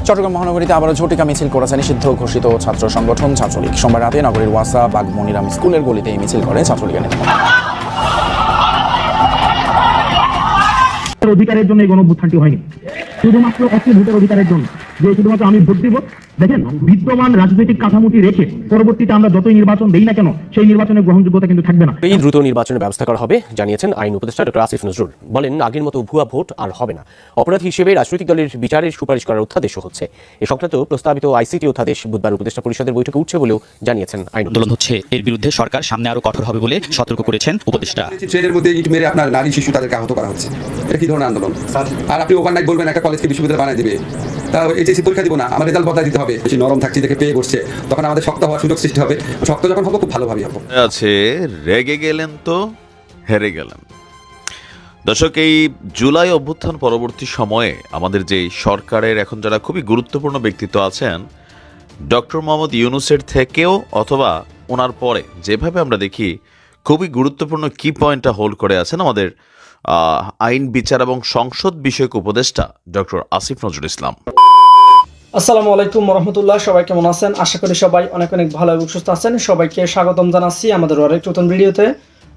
চট্টগ্রাম মহানগরীতে আবারও ঝটিকা মিছিল করেছে নিষিদ্ধ ঘোষিত ছাত্র সংগঠন ছাত্রলীগ। সোমবার রাতে নগরীর ওয়াসা বাগমনিরাম স্কুলের গলিতে এই মিছিল করে ছাত্রলীগের নেতারা। অধিকারের জন্য এই গণঅভ্যুত্থানটি হয়নি, শুধুমাত্র একটি ভোটের অধিকারের জন্য, যে শুধুমাত্র আমি ভোট দিব। দেখেন, বিদ্যমান রাজনৈতিক কাঠামোটি রেখে পরবর্তীতে আমরা যতই নির্বাচন দেই না কেন, সেই নির্বাচনের গ্রহণযোগ্যতা কিন্তু থাকবে না। এই দ্রুত নির্বাচনের ব্যবস্থা করা হবে জানিয়েছেন আইন উপদেষ্টা ডক্টর আসিফ নজরুল। বলেন, আগের মতো ভুয়া ভোট আর হবে না। অপরাধ হিসেবে রাজনৈতিক দলের বিচারের সুপারিশ করার অধ্যাদেশও হচ্ছে। এ সংক্রান্ত প্রস্তাবিত আইসিটি অধ্যাদেশ বুধবার উপদেষ্টা পরিষদের বৈঠকে উঠছে বলেও জানিয়েছেন আইন। আন্দোলন হচ্ছে, এর বিরুদ্ধে সরকার সামনে আরো কঠোর হবে বলে সতর্ক করেছেন উপদেষ্টা। ট্রেনের মধ্যে ইট মেরে আপনার নারী শিশু তাদেরকে আহত করা হচ্ছে, এটা কি ধরনের আন্দোলন? আর আপনি ওভারনাইট বলবেন একটা কলেজকে বিশ্ববিদ্যালয় বানায় দিবে, তা এইচএসসি পরীক্ষা দিব না, আমার রেজাল্ট বদলাই দিতে হবে। বেশি নরম থাকছি দেখে পেয়ে বসছে, তখন আমাদের শক্ত হওয়ার সুযোগ সৃষ্টি হবে। শক্ত যখন হবো খুব ভালোভাবে হবো। আছে রেগে গেলেন তো হেরে গেলেন। দর্শক, এই জুলাই অভ্যুত্থান পরবর্তী সময়ে আমাদের যে সরকারের এখন যারা খুবই গুরুত্বপূর্ণ ব্যক্তিত্ব আছেন, ডক্টর মোহাম্মদ ইউনূসের থেকেও অথবা ওনার পরে যেভাবে আমরা দেখি খুবই গুরুত্বপূর্ণ কি পয়েন্টটা হোল্ড করে আছেন আমাদের আইন বিচার এবং সংসদ বিষয়ক উপদেষ্টা ডক্টর আসিফ নজরুল ইসলাম। আসসালামু আলাইকুম রহমতুল্লাহ। সবাই কেমন আছেন? আশা করি সবাই অনেক অনেক ভালো এবং সুস্থ আছেন। সবাইকে স্বাগতম জানাচ্ছি আমাদের আরেক নতুন ভিডিওতে।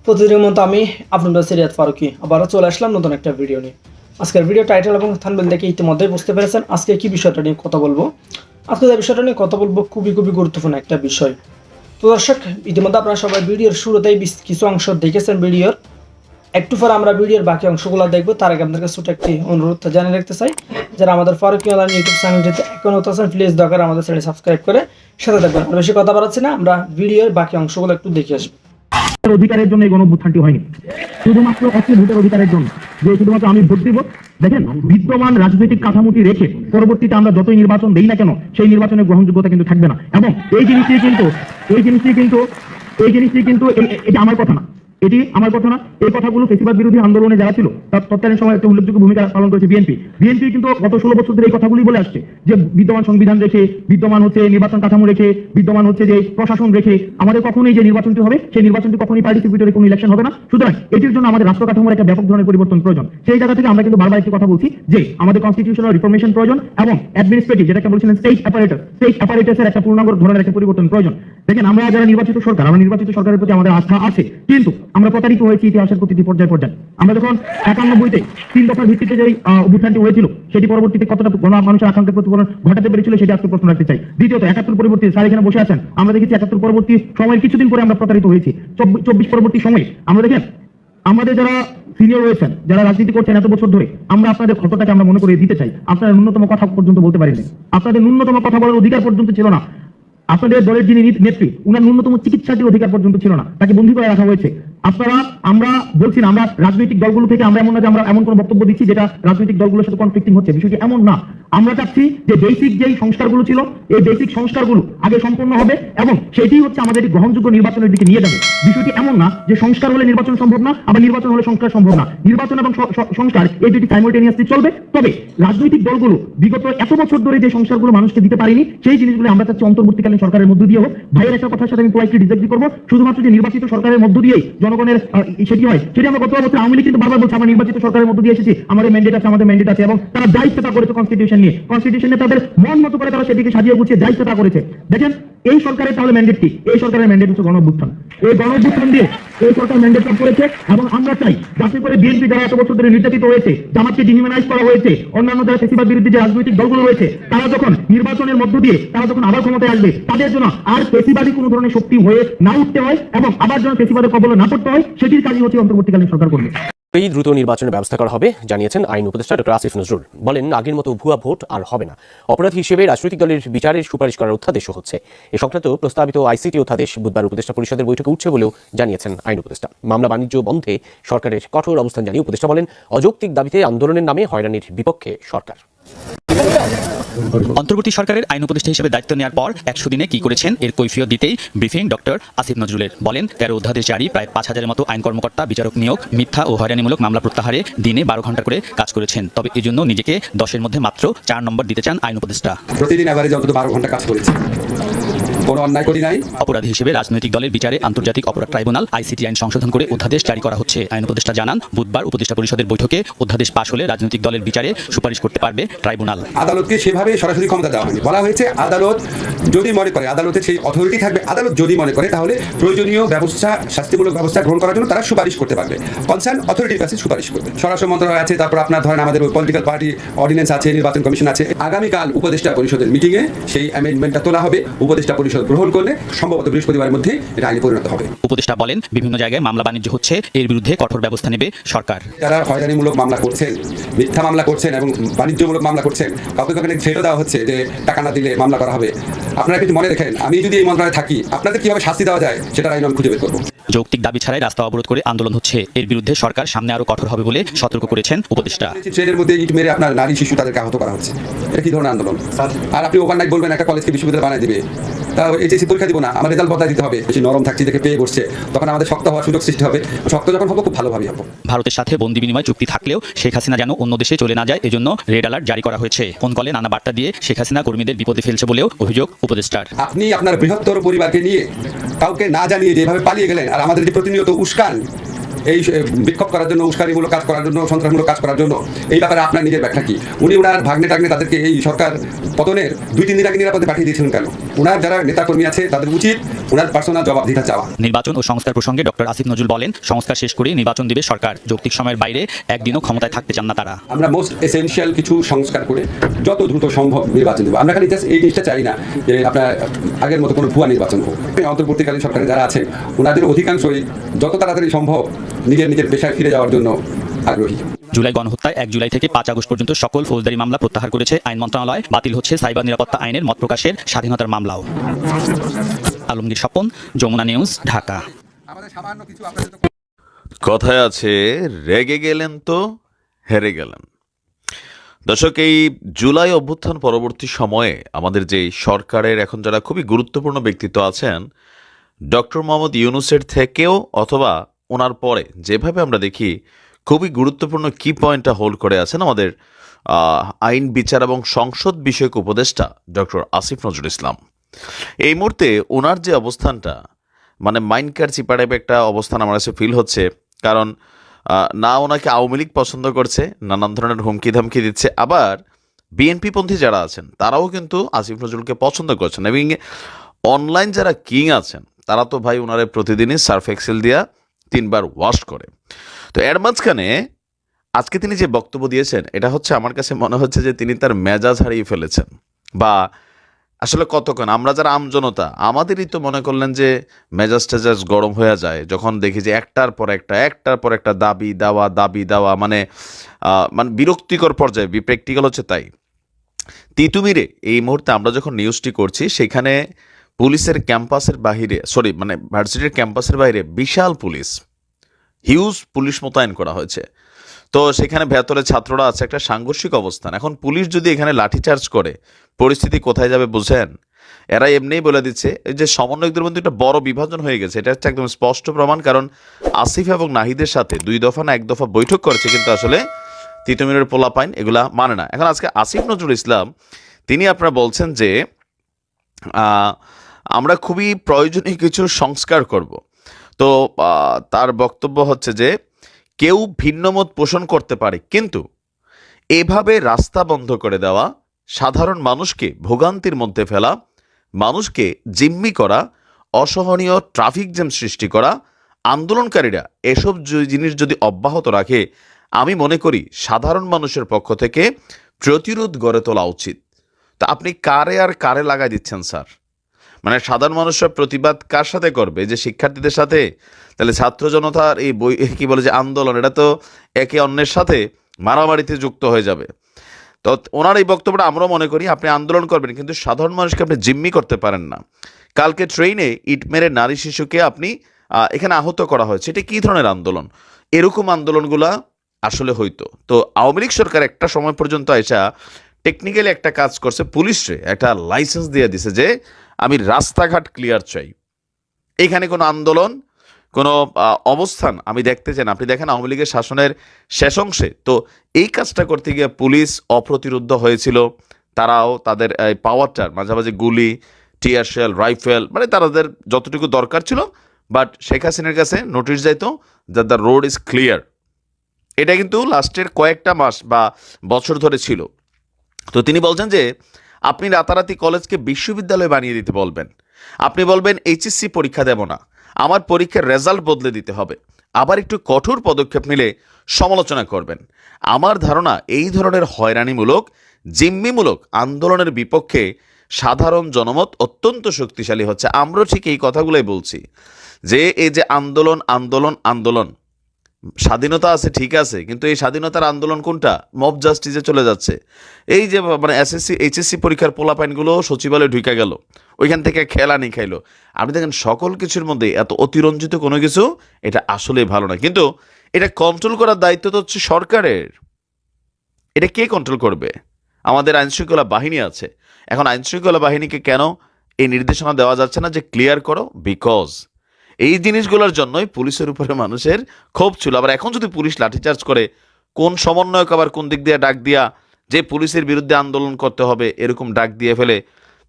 প্রতিদিনের মতো আমি আপনাদের সিরিয়াত ফারুকি আবারও চলে আসলাম নতুন একটা ভিডিও নিয়ে। আজকের ভিডিও টাইটেল এবং থাম্বনেল দেখে ইতিমধ্যে বুঝতে পেরেছেন আজকে কি বিষয়টা নিয়ে কথা বলবো। আজকে যে বিষয়টা নিয়ে কথা বলবো খুবই গুরুত্বপূর্ণ একটা বিষয়। তো দর্শক, ইতিমধ্যে আপনারা সবাই ভিডিওর শুরুতেই কিছু অংশ দেখেছেন ভিডিওর। একটু পর আমরা ভিডিওর বাকি অংশগুলো দেখবো। তার আগে আপনাদের ছোট একটি অনুরোধ জানিয়ে রাখতে চাই, যারা আমাদের ফারুকি অনলাইন ইউটিউব চ্যানেলটিতে এখন আছেন প্লিজ দরকার আমাদের চ্যানেল সাবস্ক্রাইব করে সাথে থাকবেন। আর বেশি কথা বাড়াচ্ছি না, আমরা ভিডিওর বাকি অংশগুলো একটু দেখে আসবো। অধিকারের জন্য এই গণঅভ্যুত্থানটি হয়নি, শুধুমাত্র একটি ভোটের অধিকারের জন্য, যে শুধুমাত্র আমি ভোট দিব। দেখেন, বিদ্যমান রাজনৈতিক কাঠামোটি রেখে পরবর্তীতে আমরা যতই নির্বাচন দেই না কেন, সেই নির্বাচনের গ্রহণযোগ্যতা কিন্তু থাকবে না। এবং এই জিনিসটি কিন্তু এটা আমার কথা না, এটি আমার কথা না। এই কথাগুলো ফেসিবাদ বিরোধী আন্দোলনে যারা ছিল তার তৎকালীন সময় একটা উল্লেখযোগ্য ভূমিকা পালন করেছে বিএনপি কিন্তু গত 16 বছর ধরে এই কথাগুলি বলে আসছে যে বিদ্যমান সংবিধান রেখে, বিদ্যমান হচ্ছে নির্বাচন কাঠামো রেখে, বিদ্যমান হচ্ছে যে প্রশাসন রেখে আমাদের কখনোই যে নির্বাচনটি হবে সেই নির্বাচনটি কখনোই পার্টিসিপেটরি কোনো ইলেকশন হবে না। সুতরাং এটির জন্য আমাদের রাষ্ট্র কাঠামোর একটা ব্যাপক ধরনের পরিবর্তন প্রয়োজন। সেই জায়গা থেকে আমরা কিন্তু বারবার একটি কথা বলছি যে আমাদের কনস্টিটিউশনাল রিফরমেশন প্রয়োজন এবং অ্যাডমিনিস্ট্রেটিভ, যেটাকে বলছিলেন স্টেট অ্যাপারেটাসের একটা পূর্ণাঙ্গ ধরনের একটা পরিবর্তন প্রয়োজন। দেখেন, আমরা যারা নির্বাচিত সরকার, আমরা নির্বাচিত সরকারের প্রতি আমাদের আস্থা আছে, কিন্তু আমরা প্রতারিত হয়েছি ইতিহাসের প্রতিটি পর্যায়ে। আমরা যখন 91-তে 3 দফার ভিত্তিতে যে অভ্যুত্থানটি হয়েছিল সেটি পরবর্তীতে কতটা মানুষের আকাঙ্ক্ষার প্রতিফলন ঘটাতে পেরেছিল সেটা আজকে প্রশ্ন রাখতে চাই। দ্বিতীয়ত, 71 পরবর্তী স্যার এখানে বসে আছেন, আমরা দেখেছি 71 পরবর্তী সময়ের কিছুদিন পরে আমরা প্রতারিত হয়েছি। 24 পরবর্তী সময়ে আমরা দেখেন আমাদের যারা সিনিয়র রয়েছেন, যারা রাজনীতি করছেন এত বছর ধরে, আমরা আপনাদের ক্ষতটাকে আমরা মনে করে দিতে চাই। আপনারা ন্যূনতম কথা পর্যন্ত বলতে পারেননি, আপনাদের ন্যূনতম কথা বলার অধিকার পর্যন্ত ছিল না। আপনাদের দলের যিনি নেত্রী, উনার ন্যূনতম চিকিৎসাটির অধিকার পর্যন্ত ছিল না, তাকে বন্দী করে রাখা হয়েছে। আমরা বলছি না আমরা রাজনৈতিক দলগুলো থেকে আমরা এমন না যে আমরা এমন কোনো বক্তব্য দিচ্ছি যেটা রাজনৈতিক দলগুলোর সাথে কনফ্লিক্টিং হচ্ছে, বিষয়টি এমন না। আমরা চাচ্ছি যে বেসিক যেই সংস্কারগুলো ছিল এই বেসিক সংস্কারগুলো আগে সম্পন্ন হবে এবং সেটি হচ্ছে আমাদের গ্রহণযোগ্য নির্বাচনের দিকে নিয়ে যাবে। বিষয়টি এমন না যে সংস্কার হলে নির্বাচন সম্ভব না, আবার নির্বাচন হলে সংস্কার সম্ভব না। নির্বাচন এবং সংস্কার এই দুটি সাইমultaneously চলবে। তবে রাজনৈতিক দলগুলো বিগত এত বছর ধরে যে সংস্কারগুলো মানুষকে দিতে পারেনি সেই জিনিসগুলো আমরা চাচ্ছি অন্তর্বর্তীকালীন সরকারের মধ্য দিয়ে হোক। ভাইয়ের একটা কথার সাথে আমি পোলাইটলি ডিসএগ্রি করবো, শুধুমাত্র যে নির্বাচিত সরকারের মধ্য দিয়েই জনগণের সেটি হয়, সেটি আমরা গত বছর আওয়ামী লীগ কিন্তু বারবার বলছে আমরা নির্বাচিত সরকারের মধ্য দিয়ে এসেছি, আমাদের ম্যান্ডেট আছে এবং তারা দায়িত্বটা করেছে কনস্টিটিউশন নিয়ে তাদের মন মতো করে তারা সেটিকে সাজিয়ে গুছিয়ে দায়িত্বটা করেছে। দেখেন, এই সরকারের তাহলে ম্যান্ডেট কি? এই সরকারের ম্যান্ডেট হচ্ছে গণঅভ্যুত্থান। এই গণঅভ্যুত্থান দিয়ে এই সরকার ম্যান্ডেট করেছে এবং আমরা চাই যাতে করে বিএনপি যারা এত বছর ধরে নির্যাতিত হয়েছে, জামাতকে ডিহিউম্যানাইজ করা হয়েছে, অন্যান্য যারা ফেসিবাদ বিরোধী যে রাজনৈতিক দলগুলো রয়েছে, তারা যখন নির্বাচনের মধ্য দিয়ে তারা যখন আবার ক্ষমতায় আসবে, তাদের জন্য আর ফেসিবাদী কোনো ধরনের শক্তি হয়ে না উঠতে হয় এবং আবার যেন ফেসিবাদের কবলে না পড়তে হয়, সেটির কাজই হচ্ছে অন্তর্বর্তীকালীন সরকার করবে। এই দ্রুত নির্বাচনের ব্যবস্থা করা হবে জানিয়েছেন আইন উপদেষ্টা ডক্টর আসিফ নজরুল। বলেন, আগের মতো ভুয়া ভোট আর হবে না। অপরাধ হিসেবে রাজনৈতিক দলের বিচারের সুপারিশ করার অধ্যাদেশও হচ্ছে। এ সংক্রান্ত প্রস্তাবিত আইসিটি অধ্যাদেশ বুধবার উপদেষ্টা পরিষদের বৈঠকে উঠছে বলেও জানিয়েছেন আইন উপদেষ্টা। মামলা বাণিজ্য বন্ধে সরকারের কঠোর অবস্থান জানিয়ে উপদেষ্টা বলেন, অযৌক্তিক দাবিতে আন্দোলনের নামে হয়রানির বিপক্ষে সরকার। অন্তর্বর্তী সরকারের আইন উপদেষ্টা হিসেবে দায়িত্ব নেওয়ার পর 100 দিনে কি করেছেন এর কৈফিয়ত দিতেই ব্রিফিং ডক্টর আসিফ নজরুলের। বলেন, 13 অধ্যাদেশ জারি, প্রায় 5000-এর মতো আইন কর্মকর্তা, বিচারক নিয়োগ, মিথ্যা ও হয়রানিমূলক মামলা প্রত্যাহারে দিনে 12 ঘন্টা করে কাজ করেছেন। তবে এই জন্য নিজেকে 10-এর মধ্যে মাত্র 4 নম্বর দিতে চান আইন উপদেষ্টা। প্রতিদিন এভারেজ অন্তত 12 ঘন্টা কাজ করেছি। কোনো অন্যায় করি নাই। অপরাধী হিসেবে রাজনৈতিক দলের বিচারে আন্তর্জাতিক অপরাধ ট্রাইব্যুনাল আইসিটি আইন সংশোধন করে অধ্যাদেশ জারি করা হচ্ছে। আইন উপদেষ্টা জানান, বুধবার উপদেষ্টা পরিষদের বৈঠকে অধ্যাদেশ পাশ হলে রাজনৈতিক দলের বিচারে সুপারিশ করতে পারবে ট্রাইব্যুনাল। আদালতকে সেভাবে সরাসরি ক্ষমতা দেওয়া হয়নি। বলা হয়েছে আদালত যদি মনে করে, আদালতের সেই অথরিটি থাকবে, আদালত যদি মনে করে তাহলে প্রয়োজনীয় ব্যবস্থা, শাস্তিমূলক ব্যবস্থা গ্রহণ করার জন্য তারা সুপারিশ করতে পারবে, কনসার্ন অথরিটির কাছে সুপারিশ করবে। স্বরাষ্ট্র মন্ত্রণালয় আছে, তারপর আপনার ধরেন আমাদের পলিটিক্যাল পার্টি অর্ডিন্যান্স আছে, নির্বাচন কমিশন আছে। আগামীকাল উপদেষ্টা পরিষদের মিটিংয়ে সেই অ্যামেন্ডমেন্টটা তোলা হবে। উপদেষ্টা পরিষদ গ্রহণ করলে সম্ভবত বৃহস্পতিবারের মধ্যে এটা আইনে পরিণত হবে। উপদেষ্টা বলেন, বিভিন্ন জায়গায় মামলা বাণিজ্য হচ্ছে, এর বিরুদ্ধে কঠোর ব্যবস্থা নেবে সরকার। যারা হয়রানিমূলক মামলা করছেন, মিথ্যা মামলা করছেন এবং বাণিজ্যমূলক মামলা করছেন, কাউকে কাউকে ছেড়ে দেওয়া হচ্ছে যে টাকা না দিলে মামলা করা হবে। আপনারা কিছু মনে রাখেন, আমি যদি এই মন্ত্রণালয়ে থাকি, আপনাদের কিভাবে শাস্তি দেওয়া যায় সেটার আইন আমি খুঁজে বের করবো। যৌক্তিক দাবি ছাড়াই রাস্তা অবরোধ করে আন্দোলন হচ্ছে, এর বিরুদ্ধে সরকার সামনে আরো কঠোর হবে বলে সতর্ক করেছেন উপদেষ্টা। ট্রেনের মধ্যে ইট মেরে আপনার নারী শিশু তাদেরকে আহত করা হচ্ছে, এটা কি ধরনের আন্দোলন? আর আপনি ওভারনাইট বলবেন একটা কলেজকে বিশ্ববিদ্যালয় বানায় দিবে, তা এইচএসসি পরীক্ষা দিব না, আমার রেজাল্ট বদলাই দিতে হবে। বেশি নরম থাকছি দেখে পেয়ে বসছে, তখন আমাদের শক্ত হওয়ার সুযোগ সৃষ্টি হবে। শক্ত যখন হবো, খুব ভালোভাবে হবো। ভারতের সাথে বন্দি বিনিময় চুক্তি থাকলেও শেখ হাসিনা যেন অন্য দেশে চলে না যায়, এজন্য রেড অ্যালার্ট জারি করা হয়েছে। ফোন কলে নানা বার্তা দিয়ে শেখ হাসিনা কর্মীদের বিপদে ফেলছে বলেও অভিযোগ উপদেষ্টার। আপনি আপনার বৃহত্তর পরিবারকে নিয়ে কাউকে না জানিয়ে যেভাবে পালিয়ে গেলেন, আর আমাদেরকে প্রতিনিয়ত উস্কান এই বিক্ষোভ করার জন্য, উস্কানিমূলক কাজ করার জন্য, সন্ত্রাসমূলক কাজ করার জন্য, এই ব্যাপারে আপনার নিজের ব্যাখ্যা কি? উনি ওনার ভাগ্নে টাগ্নে তাদেরকে এই সরকার পতনের 2-3 দিন আগে নিরাপদে পাঠিয়ে দিয়েছিলেন কেন? ওনার যারা নেতাকর্মী আছে তাদের উচিত ওনার পার্সোনাল জবাবদিহিতা চাওয়া। নির্বাচন ও সংস্কার প্রসঙ্গে ডক্টর আসিফ নজরুল বলেন, সংস্কার শেষ করে নির্বাচন দিবে সরকার। যৌক্তিক সময়ের বাইরে একদিনও ক্ষমতায় থাকতে চান না তারা। আমরা মোস্ট এসেনশিয়াল কিছু সংস্কার করে যত দ্রুত সম্ভব নির্বাচন দেবো। আমরা খালি জাস্ট এই জিনিসটা চাই না যে আপনার আগের মতো কোনো ভুয়া নির্বাচন হোক। অন্তর্বর্তীকালীন সরকারে যারা আছেন ওনাদের অধিকাংশই যত তাড়াতাড়ি সম্ভব নিজের পেশায় ফিরে যাওয়ার জন্য আগ্রহী। জুলাই গণহত্যায় 1 জুলাই থেকে 5 আগস্ট পর্যন্ত সকল ফৌজদারি মামলা প্রত্যাহার করেছে আইন মন্ত্রণালয়। বাতিল হচ্ছে সাইবার নিরাপত্তা আইনের মত প্রকাশের স্বাধীনতার মামলাও। আলমগীর স্বপন, যমুনা নিউজ, ঢাকা। কথায় আছে, রেগে গেলেন তো হেরে গেলেন। দর্শক, এই জুলাই অভ্যুত্থান পরবর্তী সময়ে আমাদের যে সরকারের এখন যারা খুবই গুরুত্বপূর্ণ ব্যক্তিত্ব আছেন, ডক্টর মোহাম্মদ ইউনূসের থেকেও অথবা ওনার পরে যেভাবে আমরা দেখি খুবই গুরুত্বপূর্ণ কি পয়েন্টটা হোল্ড করে আছেন আমাদের আইন, বিচার এবং সংসদ বিষয়ক উপদেষ্টা ডক্টর আসিফ নজরুল ইসলাম। এই মুহূর্তে ওনার যে অবস্থানটা, মানে মাইন্ডকার চিপা টাইপ একটা অবস্থান আমার কাছে ফিল হচ্ছে। কারণ না ওনাকে আওয়ামী লীগ পছন্দ করছে, নানান ধরনের হুমকি ধামকি দিচ্ছে, আবার বিএনপি পন্থী যারা আছেন তারাও কিন্তু আসিফ নজরুলকে পছন্দ করছেন। এবং অনলাইন যারা কিং আছেন তারা তো ভাই ওনারে প্রতিদিনই সার্ফ এক্সেল দিয়া 3 বার ওয়াশ করে। তো এর মাঝখানে আজকে তিনি যে বক্তব্য দিয়েছেন, এটা হচ্ছে আমার কাছে মনে হচ্ছে যে তিনি তার মেজাজ হারিয়ে ফেলেছেন। বা আসলে কতক্ষণ আমরা যারা আমজনতা, আমাদেরই তো মনে করলেন যে মেজাজ টেজাজ গরম হয়ে যায় যখন দেখি যে একটার পর একটা দাবি দেওয়া, মানে বিরক্তিকর পর্যায়ে, প্র্যাকটিক্যাল হচ্ছে তাই। তিতুমিরে এই মুহূর্তে আমরা যখন নিউজটি করছি, সেখানে পুলিশের ক্যাম্পাসের বাহিরে, ভার্সিটির ক্যাম্পাসের বাইরে বিশাল পুলিশ, হিউজ পুলিশ মোতায়েন করা হয়েছে। তো সেখানে ভেতরে ছাত্ররা আছে, একটা সাংঘর্ষিক অবস্থান। এখন পুলিশ যদি এখানে লাঠিচার্জ করে, পরিস্থিতি কোথায় যাবে বুঝেন? এরা এমনিই বলে দিচ্ছে এই যে সমন্বয়কদের মধ্যে একটা বড় বিভাজন হয়ে গেছে, এটা হচ্ছে একদম স্পষ্ট প্রমাণ। কারণ আসিফ এবং নাহিদের সাথে 2 দফা না 1 দফা বৈঠক করেছে, কিন্তু আসলে তিতুমিরের পোলাপাইন এগুলা মানে না। এখন আজকে আসিফ নজরুল ইসলাম তিনি আপনারা বলছেন যে আমরা খুবই প্রয়োজনীয় কিছু সংস্কার করব। তো তার বক্তব্য হচ্ছে যে কেউ ভিন্নমত পোষণ করতে পারে, কিন্তু এভাবে রাস্তা বন্ধ করে দেওয়া, সাধারণ মানুষকে ভোগান্তির মধ্যে ফেলা, মানুষকে জিম্মি করা, অসহনীয় ট্রাফিক জ্যাম সৃষ্টি করা, আন্দোলনকারীরা এসব জিনিস যদি অব্যাহত রাখে, আমি মনে করি সাধারণ মানুষের পক্ষ থেকে প্রতিরোধ গড়ে তোলা উচিত। তা আপনি কারে লাগাই দিচ্ছেন স্যার? মানে সাধারণ মানুষরা প্রতিবাদ কার সাথে করবে? যে শিক্ষার্থীদের সাথে? তাহলে ছাত্র জনতার এই আন্দোলন, এটা তো একে অন্যের সাথে মারামারিতে যুক্ত হয়ে যাবে। তো ওনার এই বক্তব্যটা আমরাও মনে করি, আপনি আন্দোলন করবেন কিন্তু সাধারণ মানুষকে আপনি জিম্মি করতে পারেন না। কালকে ট্রেনে ইট মেরে নারী শিশুকে আপনি এখানে আহত করা হয়েছে, এটা কী ধরনের আন্দোলন? এরকম আন্দোলনগুলা আসলে হইতো। তো আওয়ামী লীগ সরকার একটা সময় পর্যন্ত এসা টেকনিক্যালি একটা কাজ করছে, পুলিশে একটা লাইসেন্স দিয়ে দিছে যে আমি রাস্তাঘাট ক্লিয়ার চাই, এখানে কোনো আন্দোলন, কোনো অবস্থান আমি দেখতে চাই না। আপনি দেখেন আওয়ামী লীগের শাসনের শেষ অংশে তো এই কাজটা করতে গিয়ে পুলিশ অপ্রতিরোধ হয়েছিল। তারাও তাদের পাওয়ারটার মাঝামাঝি গুলি, টিয়ার শেল, রাইফেল, মানে তাদের যতটুকু দরকার ছিল, বাট শেখ হাসিনার কাছে নোটিশ যাইতো that the road is clear. এটা কিন্তু লাস্টের কয়েকটা মাস বা বছর ধরে ছিল। তো তিনি বলছেন যে আপনি রাতারাতি কলেজকে বিশ্ববিদ্যালয় বানিয়ে দিতে বলবেন, আপনি বলবেন এইচএসসি পরীক্ষা দেব না, আমার পরীক্ষার রেজাল্ট বদলে দিতে হবে, আবার একটু কঠোর পদক্ষেপ নিলে সমালোচনা করবেন। আমার ধারণা এই ধরনের হয়রানিমূলক, জিম্মিমূলক আন্দোলনের বিপক্ষে সাধারণ জনমত অত্যন্ত শক্তিশালী হচ্ছে। আমরা ঠিক এই কথাগুলোই বলছি যে এই যে আন্দোলন আন্দোলন আন্দোলন, স্বাধীনতা আছে ঠিক আছে, কিন্তু এই স্বাধীনতার আন্দোলন কোনটা? মব জাস্টিসে চলে যাচ্ছে। এই যে মানে এসএসসি এইচএসসি পরীক্ষার পোলাপাইনগুলো সচিবালয়ে ঢুকে গেল, ওইখান থেকে খেলানি খাইলো। আপনি দেখেন সকল কিছুর মধ্যে এত অতিরঞ্জিত কোনো কিছু, এটা আসলে ভালো না। কিন্তু এটা কন্ট্রোল করার দায়িত্ব তো হচ্ছে সরকারের। এটা কে কন্ট্রোল করবে? আমাদের আইনশৃঙ্খলা বাহিনী আছে। এখন আইনশৃঙ্খলা বাহিনীকে কেন এই নির্দেশনা দেওয়া যাচ্ছে না যে ক্লিয়ার করো? বিকজ এই জিনিসগুলোর জন্যই পুলিশের উপরে মানুষের ক্ষোভ ছিল। আবার এখন যদি পুলিশ লাঠিচার্জ করে, কোন সমন্বয়ক আবার কোন দিক দিয়ে ডাক দিয়া যে পুলিশের বিরুদ্ধে আন্দোলন করতে হবে এরকম ডাক দিয়ে ফেলে।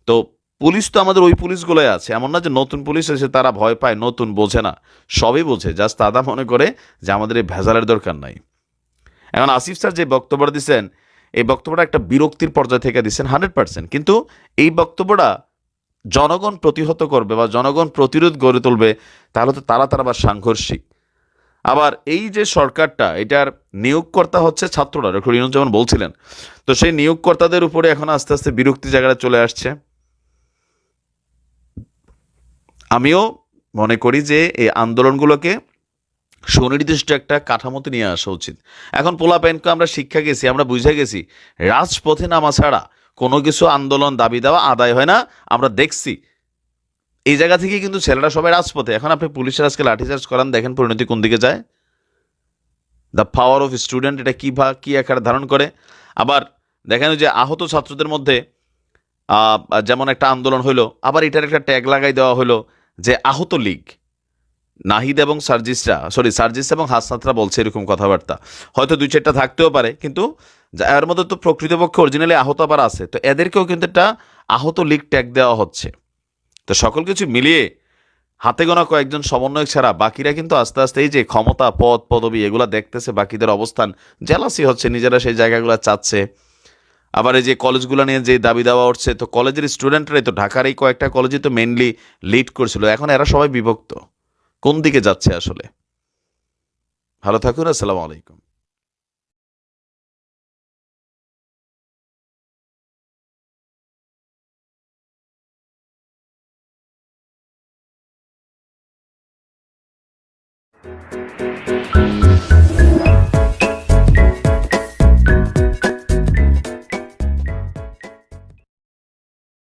তো পুলিশ তো আমাদের ওই পুলিশগুলোই আছে, এমন না যে নতুন পুলিশ এসে তারা ভয় পায়, নতুন বোঝে না, সবই বোঝে। জাস্ট তারা মনে করে যে আমাদের এই ভেজালের দরকার নাই। এখন আসিফ স্যার যে বক্তব্যটা দিচ্ছেন, এই বক্তব্যটা একটা বিরক্তির পর্যায় থেকে দিচ্ছেন 100%, কিন্তু এই বক্তব্যটা জনগণ প্রতিহত করবে বা জনগণ প্রতিরোধ গড়ে তুলবে, তাহলে তো তারা আবার সাংঘর্ষিক। আবার এই যে সরকারটা, এটার নিয়োগকর্তা হচ্ছে ছাত্ররা, ডক্টর ইউনূস যেমন বলছিলেন। তো সেই নিয়োগকর্তাদের উপরে এখন আস্তে আস্তে বিরক্তি জায়গাটা চলে আসছে। আমিও মনে করি যে এই আন্দোলনগুলোকে সুনির্দিষ্ট একটা কাঠামোতে নিয়ে আসা উচিত। এখন পোলাপাইনকে আমরা শিক্ষা গেছি, আমরা বুঝে গেছি রাজপথে নামা ছাড়া কোনো কিছু আন্দোলন দাবি দেওয়া আদায় হয় না। আমরা দেখছি এই জায়গা থেকে কিন্তু ছেলেরা সবাই রাজপথে। এখন আপনি পুলিশের আজকে লাঠিচার্জ করান, দেখেন পরিণতি কোন দিকে যায়। দ্য পাওয়ার অফ স্টুডেন্ট এটা কি আকার ধারণ করে। আবার দেখেন যে আহত ছাত্রদের মধ্যে যেমন একটা আন্দোলন হইলো, আবার এটার একটা ট্যাগ লাগাই দেওয়া হলো যে আহত লীগ। নাহিদ এবং সার্জিস এবং হাসনাতরা বলছে এরকম কথাবার্তা, হয়তো 2-4টা থাকতেও পারে, কিন্তু এর মধ্যে তো প্রকৃতপক্ষে অরিজিনালি আহত আবার আছে। তো এদেরকেও কিন্তু একটা আহত লীগ ট্যাগ দেওয়া হচ্ছে। তো সকল কিছু মিলিয়ে হাতে গোনা কয়েকজন সমন্বয়ক ছাড়া বাকিরা কিন্তু আস্তে আস্তে এই যে ক্ষমতা, পদ, পদবি এগুলা দেখতেছে, বাকিদের অবস্থান জেলাসি হচ্ছে, নিজেরা সেই জায়গাগুলো চাচ্ছে। আবার এই যে কলেজগুলো নিয়ে যে দাবি দেওয়া উঠছে, তো কলেজের স্টুডেন্টরাই তো ঢাকার এই কয়েকটা কলেজে তো মেইনলি লিড করছিল, এখন এরা সবাই বিভক্ত। কোন দিকে যাচ্ছে আসলে? ভালো থাকুন, আসসালামু আলাইকুম।